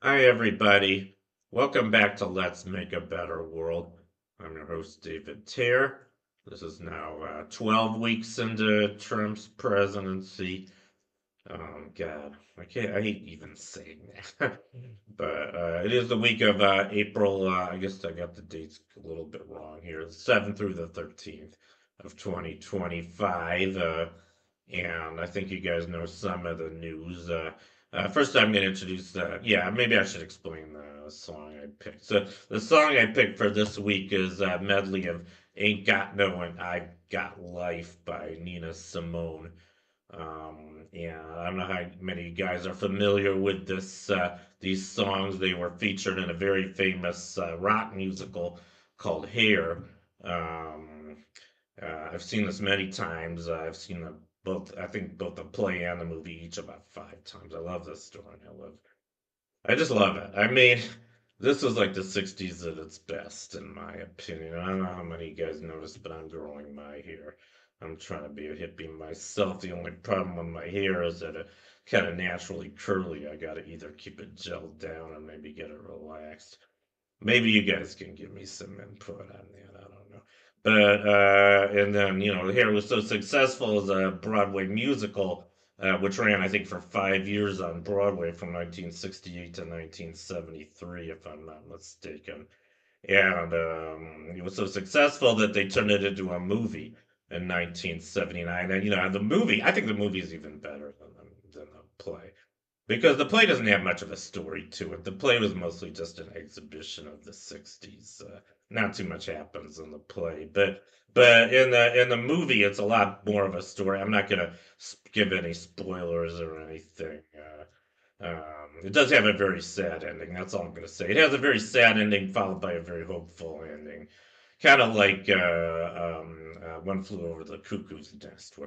Hi, everybody. Welcome back to Let's Make a Better World. I'm your host, David Tear. This is now 12 weeks into Trump's presidency. God, I hate even saying that. But it is the week of April. I guess I got the dates a little bit wrong here. The 7th through the 13th of 2025. And I think you guys know some of the news. First, I'm going to introduce, yeah, maybe I should explain the song I picked. So, the song I picked for this week is a medley of Ain't Got No and I Got Life by Nina Simone. Yeah, I don't know how many of you guys are familiar with these songs. They were featured in a very famous rock musical called Hair. Um, I've seen this many times. I've seen them both. I think both the play and the movie each about 5 times. I love this story. I just love it. I mean, this is like the '60s at its best, in my opinion. I don't know how many of you guys noticed, but I'm growing my hair. I'm trying to be a hippie myself. The only problem with my hair is that it kind of naturally curly. I gotta either keep it gelled down or maybe get it relaxed. Maybe you guys can give me some input on that. I don't know. But and then Hair was so successful as a Broadway musical, which ran I think for 5 years on Broadway from 1968 to 1973, if I'm not mistaken. And it was so successful that they turned it into a movie in 1979. And the movie, I think the movie is even better than the play. Because the play doesn't have much of a story to it. The play was mostly just an exhibition of the '60s. Not too much happens in the play, but in the movie, it's a lot more of a story. I'm not gonna give any spoilers or anything. It does have a very sad ending. That's all I'm gonna say. It has a very sad ending followed by a very hopeful ending, kind of like One Flew Over the Cuckoo's Nest,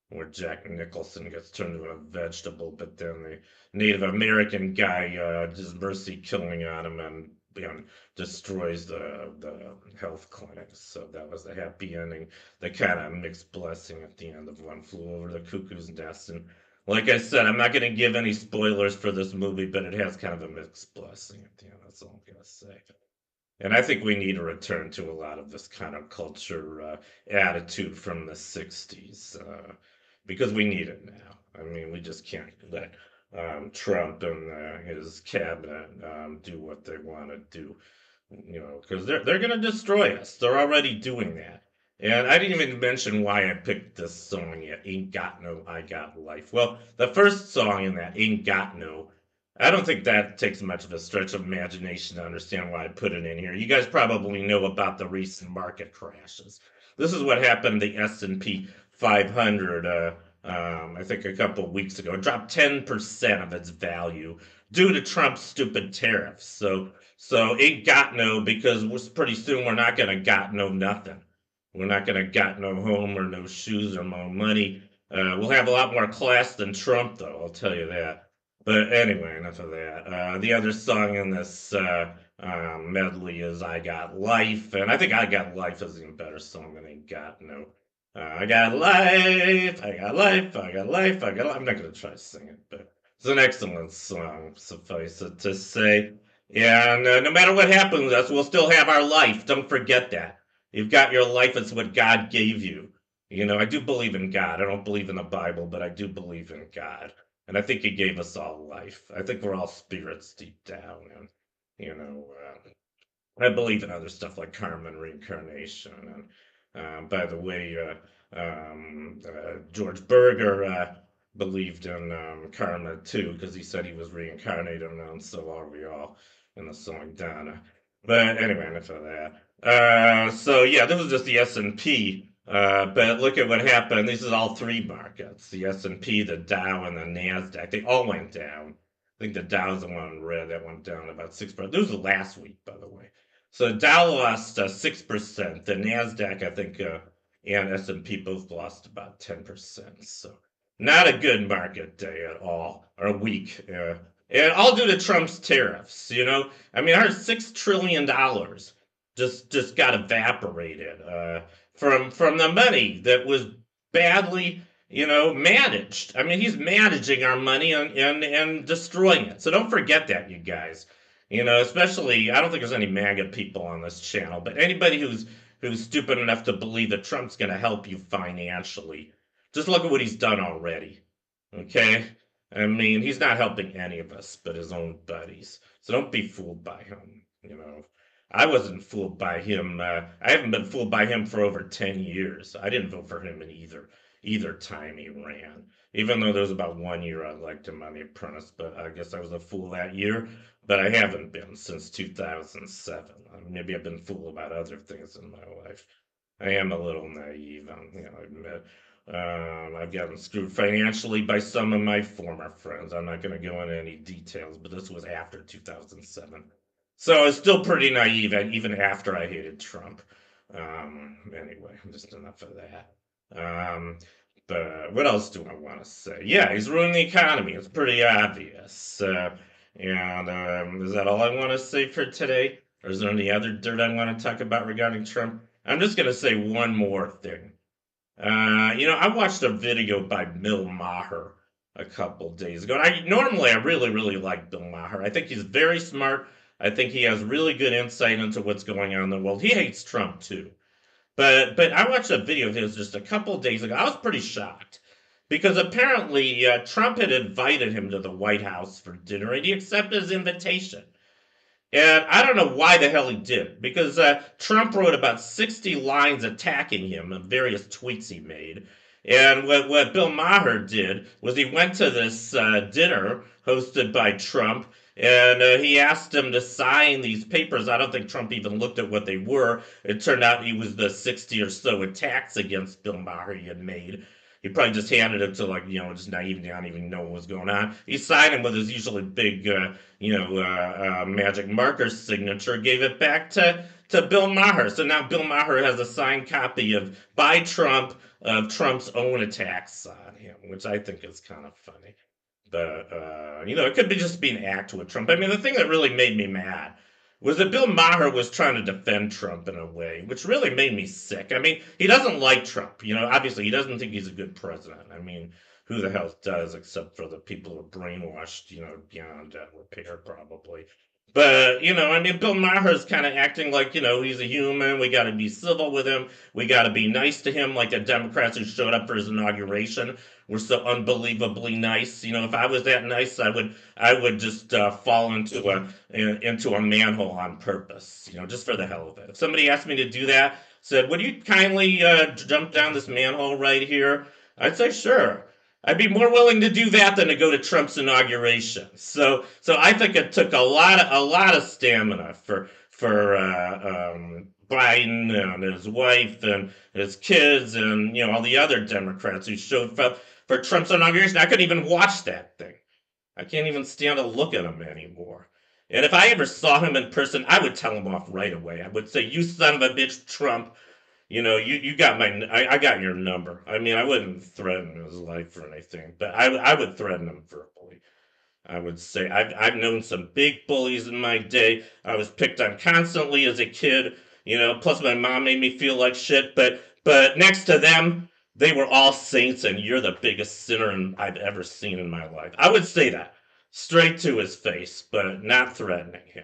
where Jack Nicholson gets turned into a vegetable, but then the Native American guy just mercy killing on him and destroys the health clinics. So that was the happy ending, the kind of mixed blessing at the end of One Flew Over the Cuckoo's Nest. And like I said, I'm not going to give any spoilers for this movie, but it has kind of a mixed blessing at the end. That's all I'm going to say. And I think we need to return to a lot of this kind of culture attitude from the '60s because we need it now. I mean, we just can't let Trump and his cabinet do what they want to do, because they're going to destroy us. They're already doing that. And I didn't even mention why I picked this song yet. Ain't Got No, I Got Life. Well, the first song in that, Ain't Got No, I don't think that takes much of a stretch of imagination to understand why I put it in here. You guys probably know about the recent market crashes. This is what happened to the S&P 500. I think a couple of weeks ago, it dropped 10% of its value due to Trump's stupid tariffs. So it got no because pretty soon we're not gonna got no nothing. We're not gonna got no home or no shoes or no money. We'll have a lot more class than Trump, though. I'll tell you that. But anyway, enough of that. The other song in this medley is "I Got Life," and I think "I Got Life" is an even better song than "Ain't Got No." I got life, I got life, I got life, I got. I'm not gonna try to sing it, but it's an excellent song. Suffice it to say, yeah. And no matter what happens to us, we'll still have our life. Don't forget that. You've got your life. It's what God gave you. I do believe in God. I don't believe in the Bible, but I do believe in God. And I think he gave us all life. I think we're all spirits deep down. And, you know, I believe in other stuff like karma and reincarnation. And by the way, George Berger believed in karma too, because he said he was reincarnated, and so are we all in the song Donna. But anyway, enough of that. So yeah, this was just the S&P. But look at what happened. This is all three markets: the S&P, the Dow, and the Nasdaq. They all went down. I think the Dow's the one in red that went down about 6%. This was last week, by the way. So Dow lost 6%. The Nasdaq, I think, and S&P both lost about 10%. So not a good market day at all, or week. And all due to Trump's tariffs. I mean, our $6 trillion just got evaporated from the money that was badly managed. I mean, he's managing our money and destroying it. So don't forget that, you guys. Especially, I don't think there's any MAGA people on this channel, but anybody who's stupid enough to believe that Trump's going to help you financially, just look at what he's done already. Okay? I mean, he's not helping any of us but his own buddies. So don't be fooled by him. I wasn't fooled by him. I haven't been fooled by him for over 10 years. I didn't vote for him in either time he ran. Even though there was about 1 year I liked him on The Apprentice, but I guess I was a fool that year. But I haven't been since 2007. Maybe I've been fooled about other things in my life. I am a little naive, I admit. I've gotten screwed financially by some of my former friends. I'm not going to go into any details, but this was after 2007. So I was still pretty naive, even after I hated Trump. Anyway, just enough of that. Um, but what else do I want to say? Yeah, he's ruining the economy. It's pretty obvious. And is that all I want to say for today? Or is there any other dirt I want to talk about regarding Trump? I'm just going to say one more thing. I watched a video by Bill Maher a couple days ago. And I really, really like Bill Maher. I think he's very smart. I think he has really good insight into what's going on in the world. He hates Trump too. But I watched a video of his just a couple days ago. I was pretty shocked because apparently Trump had invited him to the White House for dinner and he accepted his invitation. And I don't know why the hell he did, because Trump wrote about 60 lines attacking him in various tweets he made. And what Bill Maher did was he went to this dinner hosted by Trump, and he asked him to sign these papers. I don't think Trump even looked at what they were. It turned out he was the 60 or so attacks against Bill Maher he had made. He probably just handed it to, like, just naive, not even know what was going on. He signed him with his usually big magic marker signature, gave it back to Bill Maher. So now Bill Maher has a signed copy by Trump of Trump's own attacks on him, which I think is kind of funny. But it could be just be an act with Trump. I mean, the thing that really made me mad was that Bill Maher was trying to defend Trump in a way, which really made me sick. I mean, he doesn't like Trump. Obviously, he doesn't think he's a good president. I mean, who the hell does, except for the people who are brainwashed, beyond repair, probably. But, I mean, Bill Maher's kind of acting like, he's a human. We got to be civil with him. We got to be nice to him, like the Democrats who showed up for his inauguration were so unbelievably nice. If I was that nice, I would just fall into a manhole on purpose, just for the hell of it. If somebody asked me to do that, said, "Would you kindly jump down this manhole right here?" I'd say, "Sure." I'd be more willing to do that than to go to Trump's inauguration. So I think it took a lot of stamina for Biden and his wife and his kids and all the other Democrats who showed up for Trump's inauguration. I couldn't even watch that thing. I can't even stand to look at him anymore. And if I ever saw him in person, I would tell him off right away. I would say, "You son of a bitch, Trump. You got I got your number." I mean, I wouldn't threaten his life or anything, but I would threaten him verbally. I would say I've known some big bullies in my day. I was picked on constantly as a kid. Plus my mom made me feel like shit. But next to them, they were all saints, and you're the biggest sinner I've ever seen in my life. I would say that straight to his face, but not threatening him.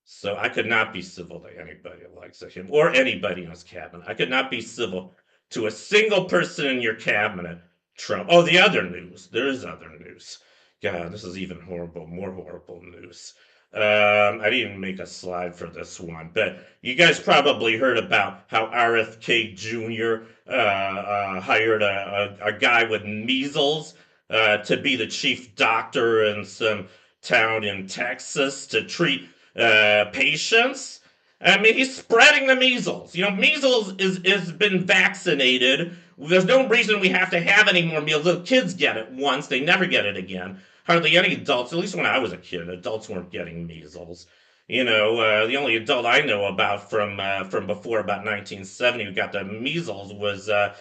So I could not be civil to anybody that likes him or anybody in his cabinet. I could not be civil to a single person in your cabinet, Trump. Oh, the other news. There is other news. God, this is even horrible, more horrible news. I didn't make a slide for this one, but you guys probably heard about how RFK Jr. Hired a guy with measles to be the chief doctor in some town in Texas to treat patients. I mean, he's spreading the measles. Measles is been vaccinated. There's no reason we have to have any more measles. Little kids get it once; they never get it again. Hardly any adults, at least when I was a kid, adults weren't getting measles. The only adult I know about from before about 1970 who got the measles was I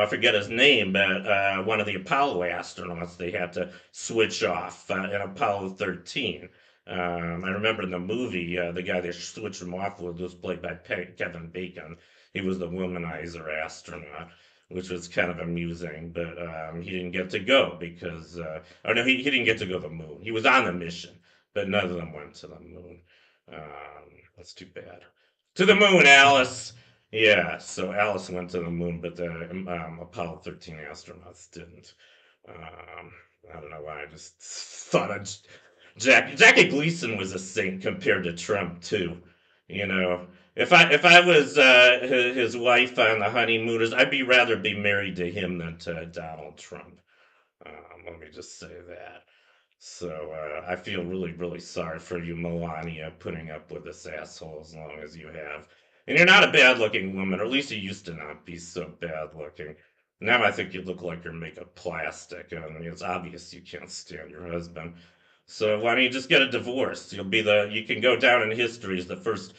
forget his name, but one of the Apollo astronauts they had to switch off in Apollo 13. I remember in the movie, the guy they switched him off with was played by Kevin Bacon. He was the womanizer astronaut. which was kind of amusing. But he didn't get to go because, oh no, he didn't get to go to the moon. He was on the mission, but none of them went to the moon. That's too bad. To the moon, Alice. Yeah, so Alice went to the moon, but the Apollo 13 astronauts didn't. Um, I don't know why. I just thought I'd Jackie Gleason was a saint compared to Trump too. You know, if I was his wife on the honeymooners, I'd be rather be married to him than to Donald Trump. Let me just say that. So I feel really, really sorry for you, Melania, putting up with this asshole as long as you have. And you're not a bad-looking woman, or at least you used to not be so bad-looking. Now I think you look like you're made of plastic. I mean, it's obvious you can't stand your husband. So why don't you just get a divorce? You can go down in history as the first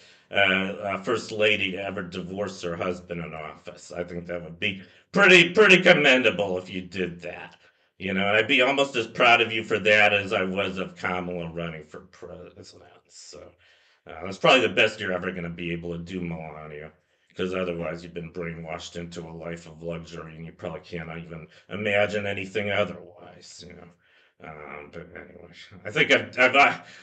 lady to ever divorce her husband in office. I think that would be pretty commendable if you did that. You know, and I'd be almost as proud of you for that as I was of Kamala running for president. So that's probably the best you're ever going to be able to do, Melania, because otherwise you've been brainwashed into a life of luxury, and you probably can't even imagine anything otherwise. You know. But anyway, I think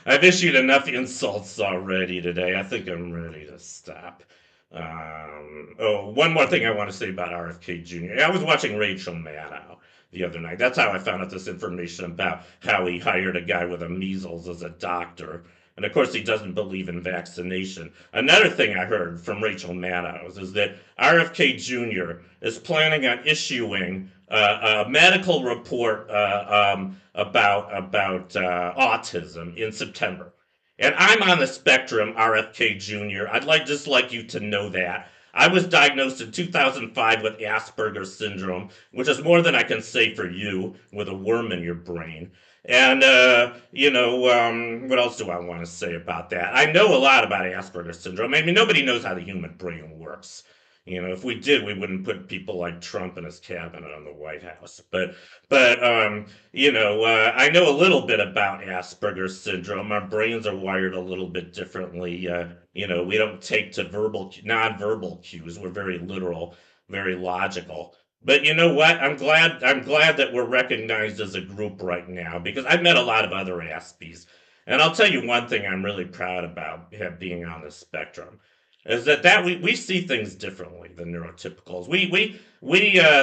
I've issued enough insults already today. I think I'm ready to stop. Oh, one more thing I want to say about RFK Jr. I was watching Rachel Maddow the other night. That's how I found out this information about how he hired a guy with a measles as a doctor. And of course, he doesn't believe in vaccination. Another ththing I heard from Rachel Maddow is that RFK Jr. is planning on issuing a medical report about autism in September. And I'm on the spectrum, RFK Jr. I'd like you to know that. I was diagnosed in 2005 with Asperger's syndrome, which is more than I can say for you with a worm in your brain. And, what else do I want to say about that? I know a lot about Asperger's syndrome. I mean, nobody knows how the human brain works. You know, if we did, we wouldn't put people like Trump in his cabinet on the White House. But I know a little bit about Asperger's syndrome. Our brains are wired a little bit differently. We don't take to nonverbal cues. We're very literal, very logical. But you know what? I'm glad that we're recognized as a group right now because I've met a lot of other Aspies. And I'll tell you one thing I'm really proud about being on the spectrum is that we see things differently than neurotypicals. We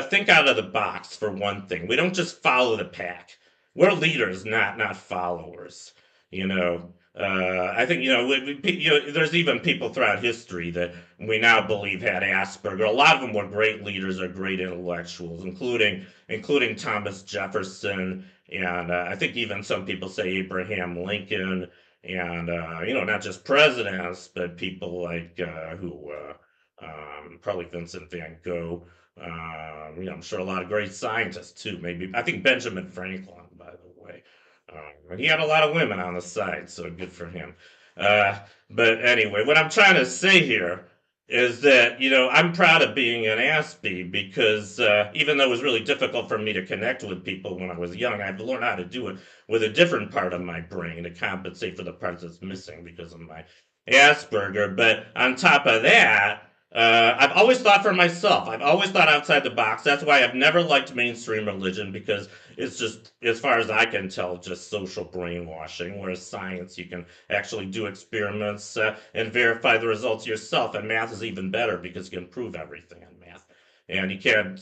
think out of the box for one thing. We don't just follow the pack. We're leaders, not followers. You know, I think there's even people throughout history that we now believe had Asperger. A lot of them were great leaders or great intellectuals, including Thomas Jefferson, and I think even some people say Abraham Lincoln, and not just presidents, but people like probably Vincent Van Gogh. I'm sure a lot of great scientists too. Maybe I think Benjamin Franklin, by the way. And he had a lot of women on the side, so good for him. Uh, but anyway, what I'm trying to say here is that I'm proud of being an Aspie because even though it was really difficult for me to connect with people when I was young, I had to learn how to do it with a different part of my brain to compensate for the parts that's missing because of my Asperger. But on top of that, I've always thought for myself. I've always thought outside the box. That's why I've never liked mainstream religion because it's just, as far as I can tell, just social brainwashing. Whereas science, you can actually do experiments and verify the results yourself. And math is even better because you can prove everything in math. And you can't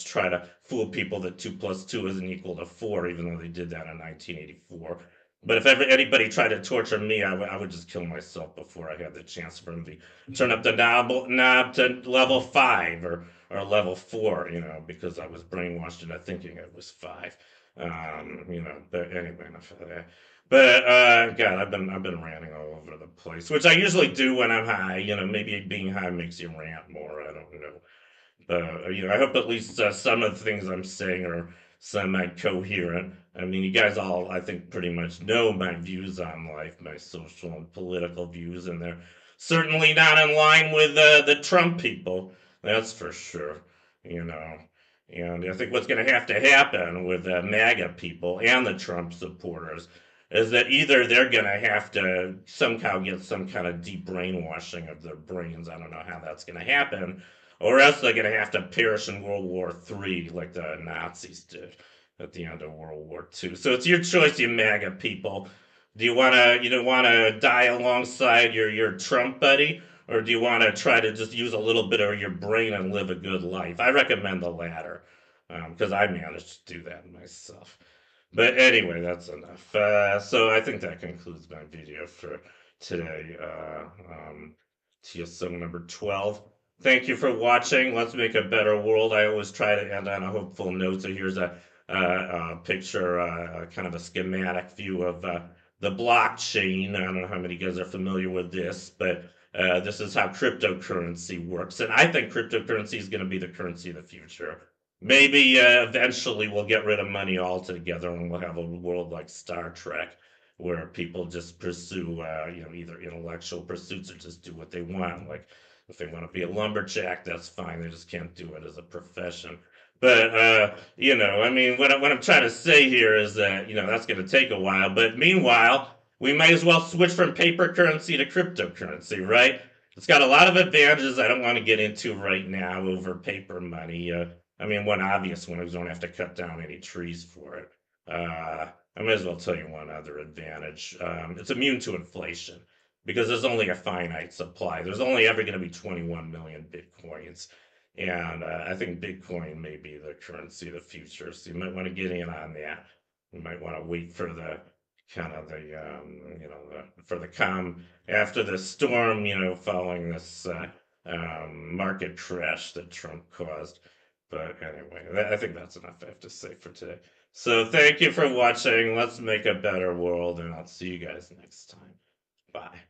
try to fool people that 2 + 2 isn't equal to 4, even though they did that in 1984. But if ever anybody tried to torture me, I would just kill myself before I had the chance for them to turn up the knob to level 5 or level 4, because I was brainwashed into thinking it was 5. But anyway, enough of that. But God, I've been ranting all over the place, which I usually do when I'm high. Maybe being high makes you rant more. I don't know. I hope at least some of the things I'm saying are semi-coherent. I mean, you guys all, I think, pretty much know my views on life, my social and political views, and they're certainly not in line with the Trump people. That's for sure. You know, and I think what's going to happen with MAGA people and the Trump supporters is that either they're going to have to somehow get some kind of deep brainwashing of their brains. I don't know how that's going to happen, or else they're going to have to perish in World War III like the Nazis did at the end of World War II. So it's your choice, you MAGA people. Do you want to die alongside your Trump buddy, or do you want to try to just use a little bit of your brain and live a good life? I recommend the latter, because I managed to do that myself. But anyway, that's enough. So I think that concludes my video for today. TSM number 12. Thank you for watching. Let's make a better world. I always try to end on a hopeful note. So here's a picture, kind of a schematic view of the blockchain. I don't know how many of you guys are familiar with this, but this is how cryptocurrency works. And I think cryptocurrency is going to be the currency of the future. Maybe eventually we'll get rid of money altogether and we'll have a world like Star Trek where people just pursue, either intellectual pursuits or just do what they want. Like if they want to be a lumberjack, that's fine. They just can't do it as a profession. But I mean, what I'm trying to say here is that that's going to take a while. But meanwhile, we might as well switch from paper currency to cryptocurrency, right? It's got a lot of advantages I don't want to get into right now over paper money. I mean, one obvious one is you don't have to cut down any trees for it. I might as well tell you one other advantage. It's immune to inflation because there's only a finite supply. There's only ever going to be 21 million Bitcoins. And I think Bitcoin may be the currency of the future. So you might want to get in on that. You might want to wait for the kind of for the calm after the storm, following this market crash that Trump caused. But anyway, I think that's enough I have to say for today. So thank you for watching. Let's make a better world, and I'll see you guys next time. Bye.